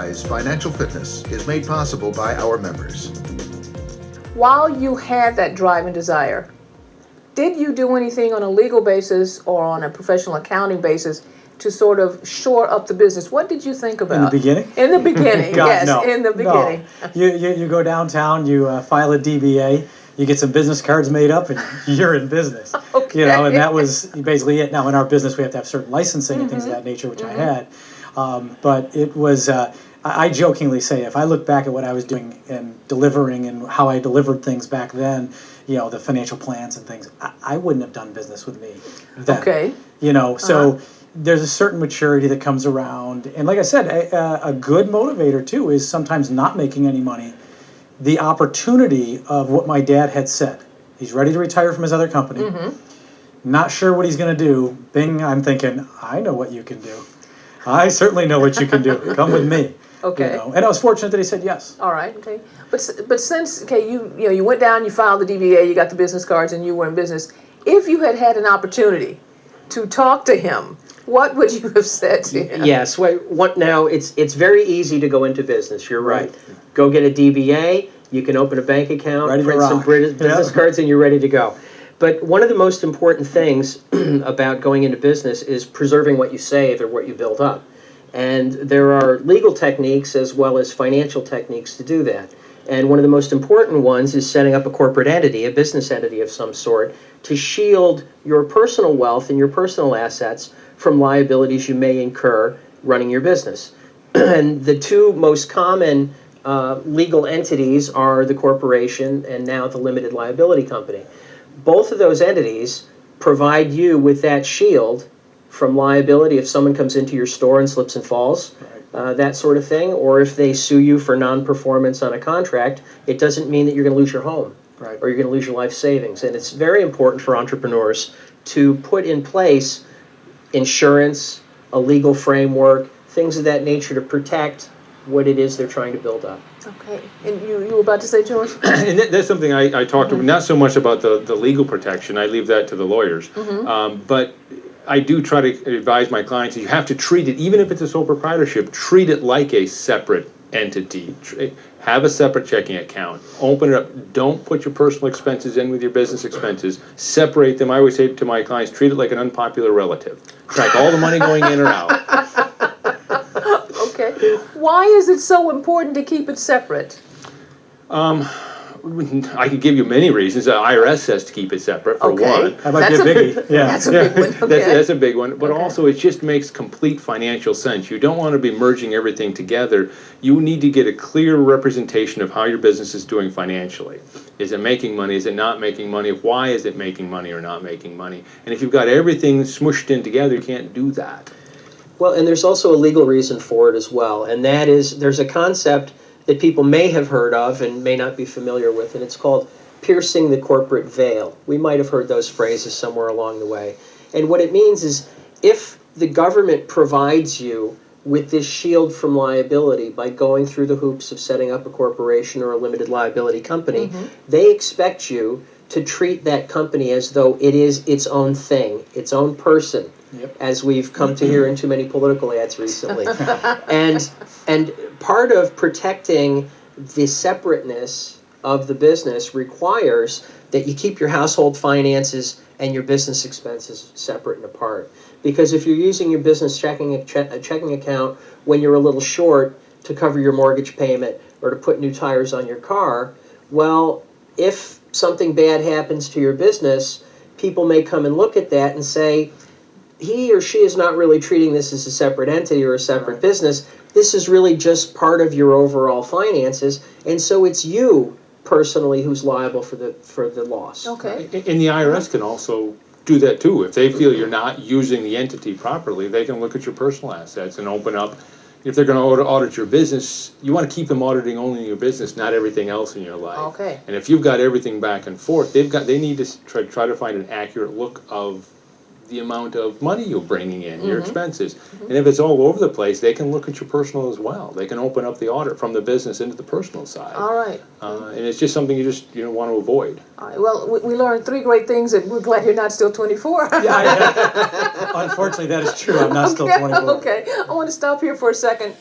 Rise Financial Fitness is made possible by our members. While you had that drive and desire, did you do anything on a legal basis or on a professional accounting basis to sort of shore up the business? What did you think about? In the beginning? In the beginning, God, yes, no, in the beginning. No. You go downtown, you file a DBA, you get some business cards made up, and you're in business. Okay. You know, and that was basically it. Now, in our business, we have to have certain licensing and things of that nature, which I had. But it was, I jokingly say, if I look back at what I was doing and delivering and how I delivered things back then, you know, the financial plans and things, I wouldn't have done business with me then. Okay. You know, so there's a certain maturity that comes around. And like I said, a good motivator, too, is sometimes not making any money. The opportunity of what my dad had said. He's ready to retire from his other company. Not sure what he's going to do. Bing, I'm thinking, I know what you can do. I certainly know what you can do. Come with me. Okay. You know? And I was fortunate that he said yes. All right. Okay. But since you went down, you filed the DBA, you got the business cards, and you were in business. If you had had an opportunity to talk to him, what would you have said to him? Yes. Now it's very easy to go into business. You're right. Go get a DBA. You can open a bank account, print some business cards, and you're ready to go. But one of the most important things about going into business is preserving what you save or what you build up. And there are legal techniques as well as financial techniques to do that. And one of the most important ones is setting up a corporate entity, a business entity of some sort, to shield your personal wealth and your personal assets from liabilities you may incur running your business. And the two most common legal entities are the corporation and now the limited liability company. Both of those entities provide you with that shield from liability if someone comes into your store and slips and falls, that sort of thing, or if they sue you for non-performance on a contract. It doesn't mean that you're going to lose your home or you're going to lose your life savings. And it's very important for entrepreneurs to put in place insurance, a legal framework, things of that nature to protect what it is they're trying to build up. Okay. And you were about to say, George? And that's something I talked to, not so much about the legal protection. I leave that to the lawyers. But I do try to advise my clients that you have to treat it, even if it's a sole proprietorship, treat it like a separate entity. Have a separate checking account. Open it up. Don't put your personal expenses in with your business expenses. Separate them. I always say to my clients, treat it like an unpopular relative. Track all the money going in or out. Okay. Why is it so important to keep it separate? I could give you many reasons. The IRS says to keep it separate, for one. That might be a biggie. That's a big one. Okay. That's a big one. But also, it just makes complete financial sense. You don't want to be merging everything together. You need to get a clear representation of how your business is doing financially. Is it making money? Is it not making money? Why is it making money or not making money? And if you've got everything smushed in together, you can't do that. Well, and there's also a legal reason for it as well, and that is there's a concept that people may have heard of and may not be familiar with, and it's called piercing the corporate veil. We might have heard those phrases somewhere along the way. And what it means is if the government provides you with this shield from liability by going through the hoops of setting up a corporation or a limited liability company, they expect you to treat that company as though it is its own thing, its own person. As we've come to hear in too many political ads recently. And part of protecting the separateness of the business requires that you keep your household finances and your business expenses separate and apart. Because if you're using your business checking account when you're a little short to cover your mortgage payment or to put new tires on your car, well, if something bad happens to your business, people may come and look at that and say, he or she is not really treating this as a separate entity or a separate business. This is really just part of your overall finances, and so it's you personally who's liable for the loss. Okay. And the IRS can also do that too. If they feel you're not using the entity properly, they can look at your personal assets and open up. If they're going to audit your business, you want to keep them auditing only your business, not everything else in your life. Okay. And if you've got everything back and forth, they need to try to find an accurate look of the amount of money you're bringing in, your expenses. And if it's all over the place, they can look at your personal as well. They can open up the audit from the business into the personal side. All right. And it's just something you want to avoid. All right. Well, we learned 3 great things, and we're glad you're not still 24. Unfortunately, that is true. I'm not still 24. Okay. I want to stop here for a second.